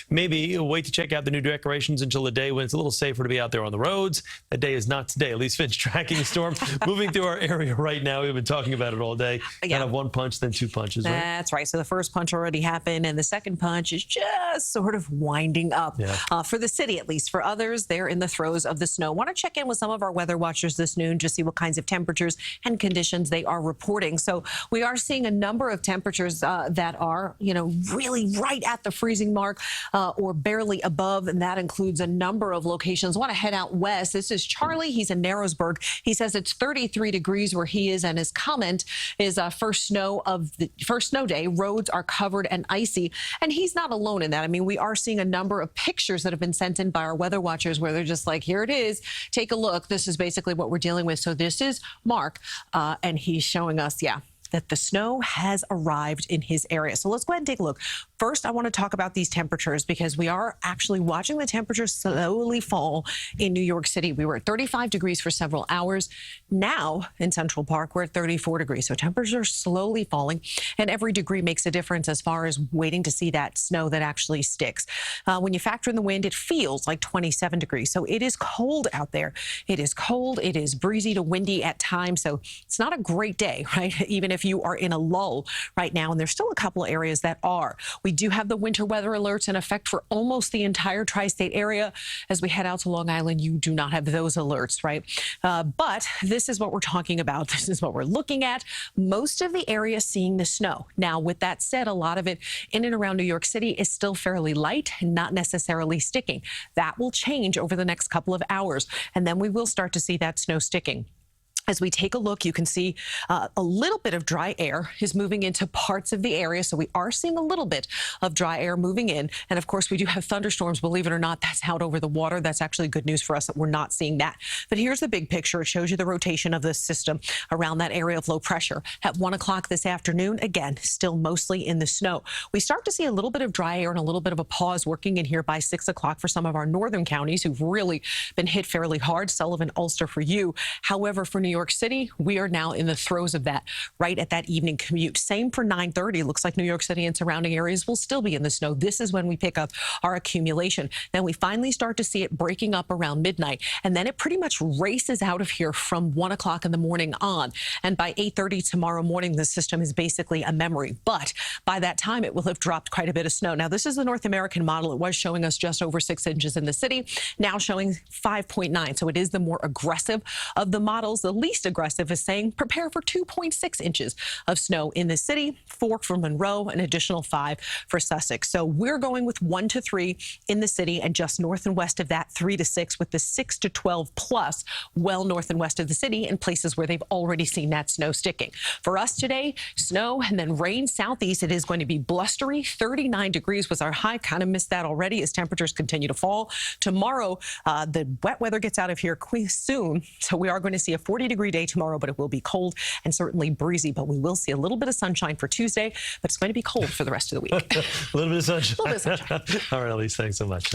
maybe wait to check out the new decorations until the day when it's a little safer to be out there on the roads. That day is not today. Elise Finch tracking the storm, moving through our area right now. We've been talking about it all day. Yeah. Kind of one punch, then two punches, right? That's right. So the first punch already happened, and the second punch is just sort of winding up for the city, at least. For others, they're in the throes of the snow. Want to check in with some of our weather watchers this noon, just see what kinds of temperatures and conditions they are reporting. So we are seeing a number of temperatures that are, really right at the freezing mark or barely above, and that includes a number of locations. I want to head out west. This is Charlie. He's in Narrowsburg. He says it's 33 degrees where he is, and his comment is first snow day. Roads are covered and icy, and he's not alone in that. I mean, we are seeing a number of pictures that have been sent in by our weather watchers where they're just like, here it is. Take a look. This is basically what we're dealing with. So this is Mark, and he's showing us, that the snow has arrived in his area. So let's go ahead and take a look. First, I want to talk about these temperatures because we are actually watching the temperatures slowly fall in New York City. We were at 35 degrees for several hours. Now in Central Park, we're at 34 degrees. So temperatures are slowly falling, and every degree makes a difference as far as waiting to see that snow that actually sticks. When you factor in the wind, it feels like 27 degrees. So it is cold out there. It is cold. It is breezy to windy at times. So it's not a great day, right? Even if you are in a lull right now, and there's still a couple of areas that are. We do have the winter weather alerts in effect for almost the entire tri-state area. As we head out to Long Island, you do not have those alerts, right? But this is what we're talking about. This is what we're looking at. Most of the area seeing the snow. Now, with that said, a lot of it in and around New York City is still fairly light and not necessarily sticking. That will change over the next couple of hours, and then we will start to see that snow sticking. As we take a look, you can see a little bit of dry air is moving into parts of the area. So we are seeing a little bit of dry air moving in. And of course, we do have thunderstorms. Believe it or not, that's out over the water. That's actually good news for us that we're not seeing that. But here's the big picture. It shows you the rotation of the system around that area of low pressure. At 1 o'clock this afternoon, again, still mostly in the snow. We start to see a little bit of dry air and a little bit of a pause working in here by 6 o'clock for some of our northern counties who've really been hit fairly hard. Sullivan, Ulster for you. However, for New York City, we are now in the throes of that right at that evening commute. Same for 9:30. Looks like New York City and surrounding areas will still be in the snow. This is when we pick up our accumulation. Then we finally start to see it breaking up around midnight, and then it pretty much races out of here from 1 o'clock in the morning on. And by 8:30 tomorrow morning, the system is basically a memory. But by that time, it will have dropped quite a bit of snow. Now, this is the North American model. It was showing us just over 6 inches in the city, now showing 5.9. So it is the more aggressive of the models. The least aggressive is saying prepare for 2.6 inches of snow in the city, 4 for Monroe, an additional 5 for Sussex. So we're going with 1 to 3 in the city, and just north and west of that 3 to 6, with the 6 to 12 plus well north and west of the city in places where they've already seen that snow sticking. For us today, snow and then rain southeast. It is going to be blustery. 39 degrees was our high. Kind of missed that already as temperatures continue to fall. Tomorrow, the wet weather gets out of here soon, so we are going to see a 40-degree day tomorrow, but it will be cold and certainly breezy. But we will see a little bit of sunshine for Tuesday, but it's going to be cold for the rest of the week. A little bit of sunshine. A little bit of sunshine. All right, Elise, thanks so much.